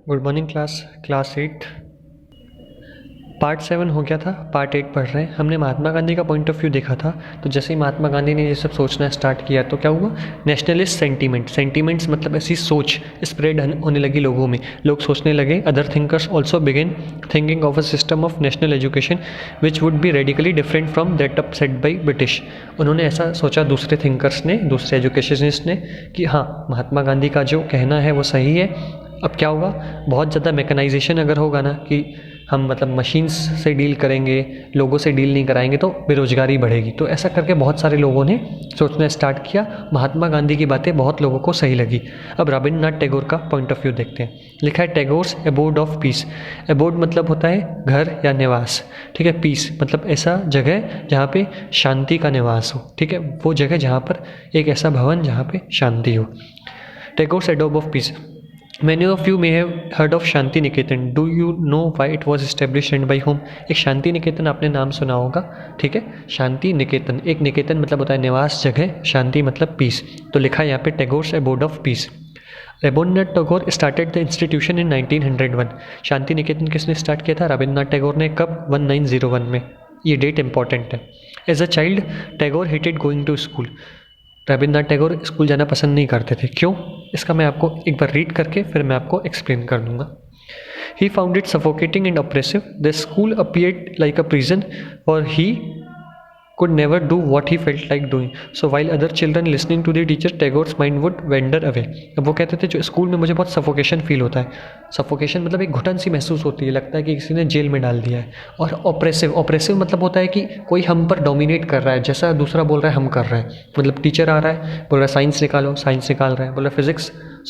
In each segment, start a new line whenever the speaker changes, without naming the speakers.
Good morning class 8 part 7 हो गया था। पार्ट 8 पढ़ रहे हैं। हमने महात्मा गांधी का पॉइंट ऑफ व्यू देखा था। तो जैसे ही महात्मा गांधी ने ये सब सोचना स्टार्ट किया तो क्या हुआ, नेशनलिस्ट सेंटीमेंट्स मतलब ऐसी सोच स्प्रेड होने लगी लोगों में। लोग सोचने लगे, other thinkers also begin thinking of a system of national education which would be radically different from that up set by British. उन्होंने ऐसा सोचा, दूसरे थिंकर्स ने, दूसरे एजुकेशनिस्ट ने, कि हाँ महात्मा गांधी का जो कहना है वो सही है। अब क्या होगा, बहुत ज़्यादा मैकेनाइजेशन अगर होगा ना, कि हम मतलब मशीन्स से डील करेंगे, लोगों से डील नहीं कराएंगे, तो बेरोजगारी बढ़ेगी। तो ऐसा करके बहुत सारे लोगों ने सोचना स्टार्ट किया। महात्मा गांधी की बातें बहुत लोगों को सही लगी। अब रविंद्रनाथ टैगोर का पॉइंट ऑफ व्यू देखते हैं। लिखा है Tagore's abode of peace. Abode मतलब होता है घर या निवास, ठीक है। पीस मतलब ऐसा जगह जहाँ पे शांति का निवास हो, ठीक है। वो जगह जहाँ पर एक ऐसा भवन जहाँ पे शांति हो। Tagore's adobe of peace. Many of you may have heard of Shanti Niketan. Do you know why it was established and by whom? एक शांति निकेतन आपने नाम सुना होगा, ठीक है। शांति निकेतन, एक निकेतन मतलब होता है निवास जगह, शांति मतलब पीस। तो लिखा है यहाँ पे Tagore's abode of peace. Rabindranath Tagore started the institution इन 1901। शांति निकेतन किसने स्टार्ट किया था? रविंद्रनाथ टैगोर ने। कब? 1901 में। ये डेट इंपॉर्टेंट है। As a child Tagore hated going to school. Rabindranath Tagore school जाना पसंद नहीं करते थे। क्यों? इसका मैं आपको एक बार रीड करके फिर मैं आपको एक्सप्लेन कर दूंगा। He found it suffocating and oppressive. The school appeared like a prison, for he could never do what he felt like doing. So while other children listening to the teacher, Tagore's mind would wander away. अब वो कहते थे जो school में मुझे बहुत suffocation feel होता है। सफोकेशन मतलब एक घुटन सी महसूस होती है, लगता है कि किसी ने जेल में डाल दिया है। और ऑपरेसिव मतलब होता है कि कोई हम पर डोमिनेट कर रहा है, जैसा दूसरा बोल रहा है हम कर रहे हैं। मतलब टीचर आ रहा है, बोल रहा है साइंस निकालो, साइंस निकाल रहा है, बोल रहा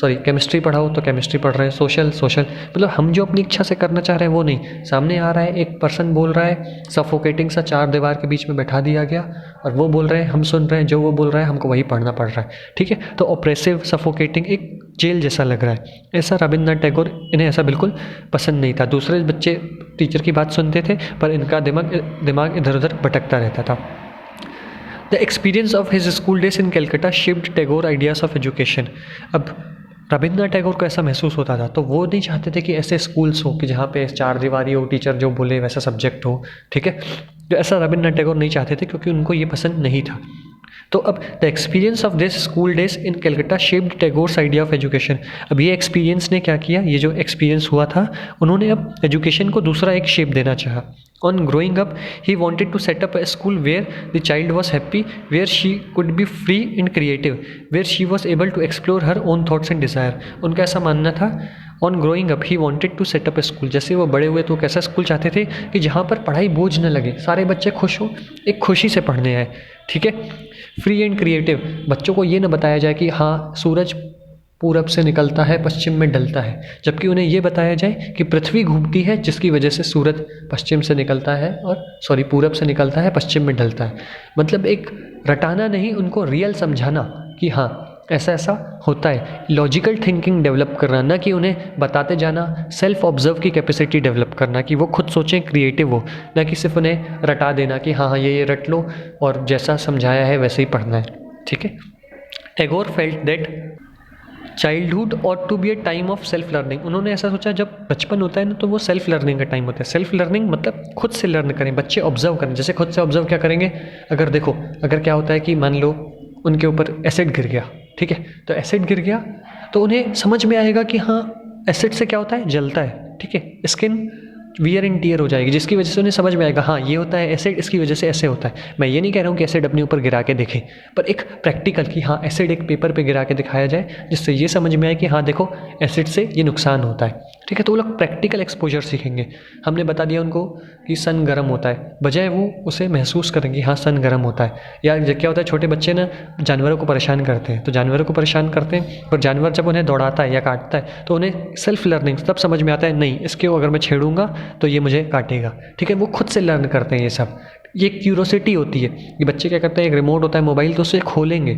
है केमिस्ट्री पढ़ाओ तो केमिस्ट्री पढ़ रहे हैं, सोशल मतलब हम जो अपनी इच्छा से करना चाह रहे हैं वो नहीं। सामने आ रहा है एक पर्सन बोल रहा है, सफोकेटिंग सा, चार दीवार के बीच में बैठा दिया गया, और वो बोल रहे हैं, हम सुन रहे हैं, जो वो बोल रहा है हमको वही पढ़ना पड़ रहा है, ठीक है। तो ऑपरेसिव, सफोकेटिंग, एक जेल जैसा लग रहा है। ऐसा रविंद्रनाथ टैगोर, इन्हें ऐसा बिल्कुल पसंद नहीं था। दूसरे बच्चे टीचर की बात सुनते थे पर इनका दिमाग इधर उधर भटकता रहता था। The experience of his school days in Calcutta shaped Tagore ideas of education. अब रविंद्रनाथ टैगोर को ऐसा महसूस होता था, तो वो नहीं चाहते थे कि ऐसे स्कूल्स हो कि जहाँ पे चार दीवारी हो, टीचर जो बोले वैसा सब्जेक्ट हो, ठीक है। तो ऐसा रविंद्रनाथ टैगोर नहीं चाहते थे क्योंकि उनको ये पसंद नहीं था। तो अब the experience of this school days in Calcutta shaped Tagore's idea of education. अब ये एक्सपीरियंस ने क्या किया, ये जो एक्सपीरियंस हुआ था, उन्होंने अब एजुकेशन को दूसरा एक शेप देना चाहा। On growing up, he wanted to set up a school where the child was happy, where she could be free and creative, where she was able to explore her own thoughts and desire. उनका ऐसा मानना था, on growing up he wanted to set up a school। जैसे वो बड़े हुए तो कैसा स्कूल चाहते थे कि जहाँ पर पढ़ाई बोझ न लगे, सारे बच्चे खुश हो, एक खुशी से पढ़ने आए, ठीक है। फ्री एंड क्रिएटिव, बच्चों को ये ना बताया जाए कि हाँ सूरज पूरब से निकलता है पश्चिम में ढलता है, जबकि उन्हें ये बताया जाए कि पृथ्वी घूमती है जिसकी वजह से सूरज पश्चिम से निकलता है और पूरब से निकलता है, पश्चिम में ढलता है। मतलब एक रटाना नहीं, उनको रियल समझाना कि हाँ ऐसा ऐसा होता है। लॉजिकल थिंकिंग डेवलप करना, ना कि उन्हें बताते जाना। सेल्फ ऑब्जर्व की कैपेसिटी डेवलप करना कि वो खुद सोचें, क्रिएटिव हो, ना कि सिर्फ उन्हें रटा देना कि हाँ ये रट लो और जैसा समझाया है वैसे ही पढ़ना है, ठीक है। Tagore felt that childhood ought to be a time of self learning. उन्होंने ऐसा सोचा, जब बचपन होता है ना तो वो सेल्फ लर्निंग का टाइम होता है। सेल्फ लर्निंग मतलब खुद से लर्न करें, बच्चे ऑब्जर्व करें। जैसे खुद से ऑब्जर्व क्या करेंगे, अगर क्या होता है कि मान लो उनके ऊपर एसिड गिर गया, ठीक है, तो एसिड गिर गया तो उन्हें समझ में आएगा कि हाँ एसिड से क्या होता है, जलता है, ठीक है। स्किन वियर एंड टीयर हो जाएगी, जिसकी वजह से उन्हें समझ में आएगा हाँ ये होता है एसिड, इसकी वजह से ऐसे होता है। मैं ये नहीं कह रहा हूँ कि एसिड अपने ऊपर गिरा के देखें, पर एक प्रैक्टिकल कि हाँ एसिड एक पेपर पे गिरा के दिखाया जाए, जिससे ये समझ में आए कि हाँ देखो एसिड से ये नुकसान होता है, ठीक है। तो वो लोग प्रैक्टिकल एक्सपोजर सीखेंगे। हमने बता दिया उनको कि सन गर्म होता है, बजाय वो उसे महसूस करेंगे हाँ सन गर्म होता है। या क्या होता है, छोटे बच्चे ना जानवरों को परेशान करते हैं, तो जानवरों को परेशान करते हैं, और जानवर जब उन्हें दौड़ाता है या काटता है तो उन्हें सेल्फ लर्निंग तब समझ में आता है, नहीं इसके अगर मैं छेड़ूंगा तो ये मुझे काटेगा, ठीक है। वो खुद से लर्न करते हैं ये सब। ये क्यूरोसिटी होती है कि बच्चे क्या करते हैं, एक रिमोट होता है मोबाइल, तो उसे खोलेंगे,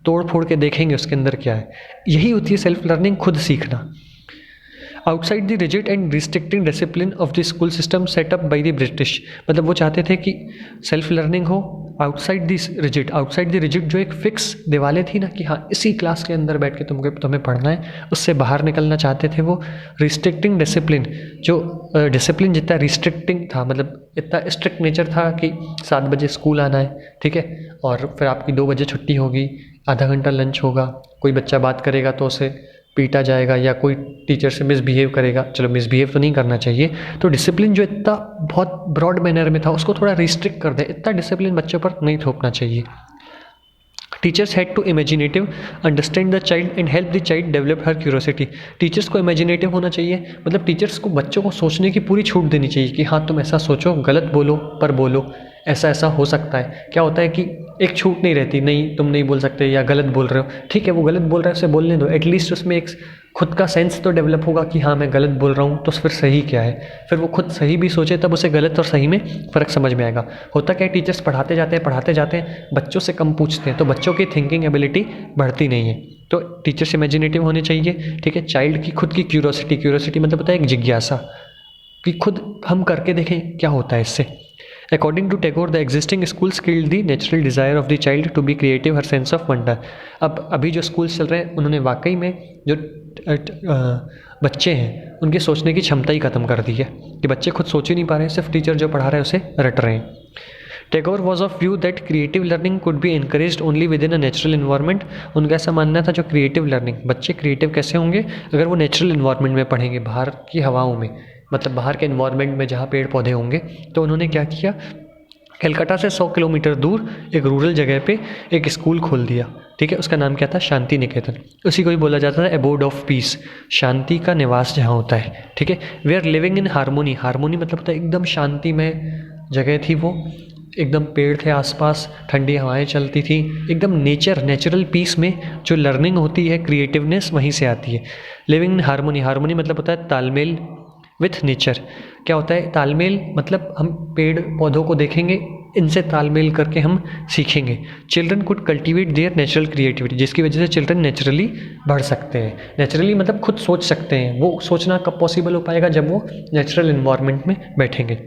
तोड़ फोड़ के देखेंगे उसके अंदर क्या है। यही होती है सेल्फ लर्निंग, खुद सीखना। Outside the rigid and restricting discipline of the school system setup by the British, मतलब वो चाहते थे कि सेल्फ लर्निंग हो आउटसाइड द रिजिड जो एक फिक्स दीवारें थी ना कि हाँ इसी क्लास के अंदर बैठ के तुम्हें पढ़ना है, उससे बाहर निकलना चाहते थे वो। रिस्ट्रिक्टिंग डिसिप्लिन, जो डिसिप्लिन जितना रिस्ट्रिक्टिंग था, मतलब इतना स्ट्रिक्ट नेचर था कि 7 बजे स्कूल आना है, ठीक है, और फिर आपकी 2 बजे छुट्टी होगी, आधा घंटा लंच होगा, कोई बच्चा बात करेगा तो उसे पीटा जाएगा या कोई टीचर से मिसबिहेव करेगा, चलो मिसबिहेव तो नहीं करना चाहिए, तो डिसिप्लिन जो इतना बहुत ब्रॉड मैनर में था उसको थोड़ा रिस्ट्रिक्ट कर दे, इतना डिसिप्लिन बच्चों पर नहीं थोपना चाहिए। Teachers had to imaginative understand the child and help the child develop her curiosity. Teachers को इमेजिनेटिव होना चाहिए, मतलब टीचर्स को बच्चों को सोचने की पूरी छूट देनी चाहिए कि हाँ तुम ऐसा सोचो, गलत बोलो पर बोलो, ऐसा ऐसा हो सकता है। क्या होता है कि एक छूट नहीं रहती, नहीं तुम नहीं बोल सकते या गलत बोल रहे हो, ठीक है वो गलत बोल रहा है उसे बोलने दो, एटलीस्ट उसमें एक खुद का सेंस तो डेवलप होगा कि हाँ मैं गलत बोल रहा हूँ तो फिर सही क्या है, फिर वो खुद सही भी सोचे तब उसे गलत और सही में फ़र्क समझ में आएगा। होता क्या है, टीचर्स पढ़ाते जाते हैं बच्चों से कम पूछते हैं तो बच्चों की थिंकिंग एबिलिटी बढ़ती नहीं है, तो टीचर्स इमेजिनेटिव होने चाहिए, ठीक है। चाइल्ड की खुद की क्यूरोसिटी मतलब होता है एक जिज्ञासा कि खुद हम करके देखें क्या होता है इससे। According to Tagore, the existing schools killed the natural desire of the child to be creative, her sense of wonder. अब अभी जो स्कूल्स चल रहे हैं उन्होंने वाकई में जो बच्चे हैं उनके सोचने की क्षमता ही ख़त्म कर दी है कि बच्चे खुद सोच ही नहीं पा रहे हैं, सिर्फ टीचर जो पढ़ा रहे हैं उसे रट रहे हैं। Tagore was of view that creative learning could be encouraged only with in a natural environment. उनका ऐसा मानना था जो क्रिएटिव लर्निंग, बच्चे क्रिएटिव कैसे होंगे अगर वो नेचुरल इन्वायरमेंट में पढ़ेंगे, बाहर की हवाओं में, मतलब बाहर के इन्वायरमेंट में जहाँ पेड़ पौधे होंगे। तो उन्होंने क्या किया, कलकत्ता से 100 किलोमीटर दूर एक रूरल जगह पे एक स्कूल खोल दिया, ठीक है। उसका नाम क्या था, शांति निकेतन। उसी को ही बोला जाता था एबोर्ड ऑफ पीस, शांति का निवास जहाँ होता है, ठीक है। We are living in harmony, harmony मतलब होता है एकदम शांति में जगह थी वो, एकदम पेड़ थे आसपास, ठंडी हवाएं चलती थी, एकदम नेचुरल पीस में जो लर्निंग होती है, क्रिएटिवनेस वहीं से आती है। लिविंग इन हारमोनी, हारमोनी मतलब होता है तालमेल विथ नेचर। क्या होता है तालमेल, मतलब हम पेड़ पौधों को देखेंगे, इनसे तालमेल करके हम सीखेंगे। Children could cultivate there natural creativity, जिसकी वजह से चिल्ड्रन नेचुरली बढ़ सकते हैं। नेचुरली मतलब खुद सोच सकते हैं, वो सोचना कब पॉसिबल हो पाएगा, जब वो नेचुरल इन्वायरमेंट में बैठेंगे।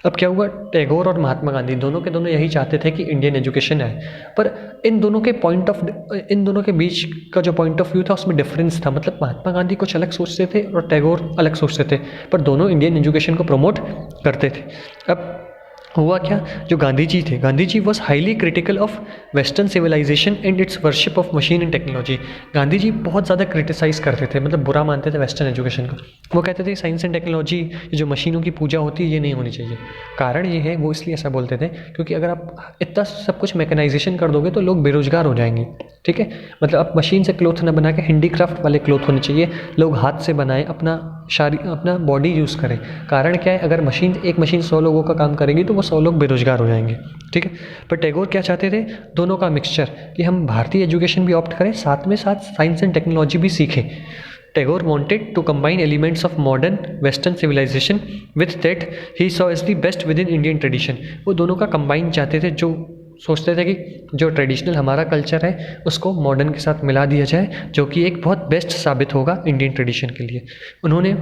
अब क्या हुआ, टैगोर और महात्मा गांधी दोनों के दोनों यही चाहते थे कि इंडियन एजुकेशन आए, पर इन दोनों के बीच का जो पॉइंट ऑफ व्यू था उसमें डिफरेंस था। मतलब महात्मा गांधी कुछ अलग सोचते थे और टैगोर अलग सोचते थे, पर दोनों इंडियन एजुकेशन को प्रमोट करते थे। अब हुआ क्या, जो गांधी जी थे, Gandhi ji was highly critical of western civilisation and its worship of machine and technology. Gandhi ji बहुत ज़्यादा क्रिटिसाइज़ करते थे, मतलब बुरा मानते थे वेस्टर्न एजुकेशन को। वो कहते थे साइंस एंड टेक्नोलॉजी, ये जो मशीनों की पूजा होती है ये नहीं होनी चाहिए। कारण ये है, वो इसलिए ऐसा बोलते थे क्योंकि अगर आप इतना सब कुछ मैकेनाइजेशन कर दोगे तो लोग बेरोजगार हो जाएंगे, ठीक है। मतलब आप मशीन से क्लोथ ना बना के हैंडीक्राफ्ट वाले क्लोथ होने चाहिए, लोग हाथ से बनाएं, अपना बॉडी यूज़ करें। कारण क्या है, अगर एक मशीन 100 लोगों का काम करेगी तो वो 100 लोग बेरोजगार हो जाएंगे, ठीक है। पर टैगोर क्या चाहते थे, दोनों का मिक्सचर, कि हम भारतीय एजुकेशन भी ऑप्ट करें, साथ में साथ साइंस एंड टेक्नोलॉजी भी सीखें। Tagore wanted to combine elements of modern western civilization with that he saw as the best within Indian tradition। वो दोनों का कंबाइन चाहते थे, जो सोचते थे कि जो ट्रेडिशनल हमारा कल्चर है उसको मॉडर्न के साथ मिला दिया जाए, जो कि एक बहुत बेस्ट साबित होगा इंडियन ट्रेडिशन के लिए। उन्होंने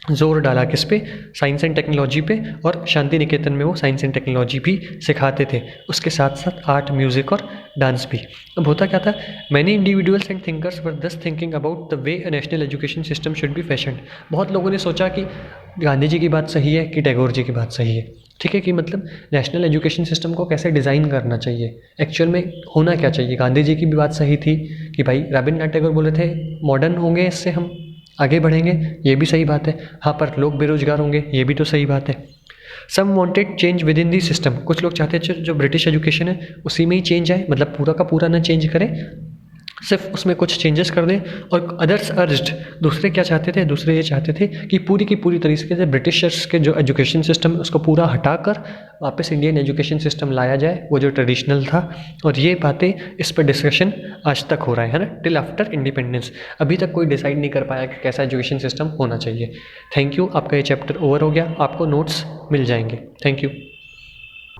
जोर डाला किस पे, साइंस एंड टेक्नोलॉजी पे, और शांति निकेतन में वो साइंस एंड टेक्नोलॉजी भी सिखाते थे, उसके साथ साथ आर्ट, म्यूज़िक और डांस भी। अब होता क्या था, मैनी इंडिविजुअल्स एंड थिंकर्स वर दस thinking about the way a national education system should be fashioned. बहुत लोगों ने सोचा कि गांधी जी की बात सही है कि टैगोर जी की बात सही है, ठीक है, कि मतलब नेशनल एजुकेशन सिस्टम को कैसे डिज़ाइन करना चाहिए, एक्चुअल में होना क्या चाहिए। गांधी जी की भी बात सही थी कि भाई रविन्द्रनाथ टैगोर बोले थे मॉडर्न होंगे इससे हम आगे बढ़ेंगे, ये भी सही बात है। हाँ, पर लोग बेरोजगार होंगे, ये भी तो सही बात है। Some wanted change within the system, कुछ लोग चाहते हैं जो ब्रिटिश एजुकेशन है उसी में ही चेंज आए, मतलब पूरा का पूरा ना चेंज करें, सिर्फ उसमें कुछ चेंजेस कर दें। और अदर्स अर्ज्ड, दूसरे क्या चाहते थे, दूसरे ये चाहते थे कि पूरी की पूरी तरीके से ब्रिटिशर्स के जो एजुकेशन सिस्टम है उसको पूरा हटाकर वापस इंडियन एजुकेशन सिस्टम लाया जाए, वो जो ट्रेडिशनल था। और ये बातें, इस पर डिस्कशन आज तक हो रहा है ना, टिल आफ्टर इंडिपेंडेंस। अभी तक कोई डिसाइड नहीं कर पाया कि कैसा एजुकेशन सिस्टम होना चाहिए। थैंक यू, आपका ये चैप्टर ओवर हो गया, आपको नोट्स मिल जाएंगे। Thank you.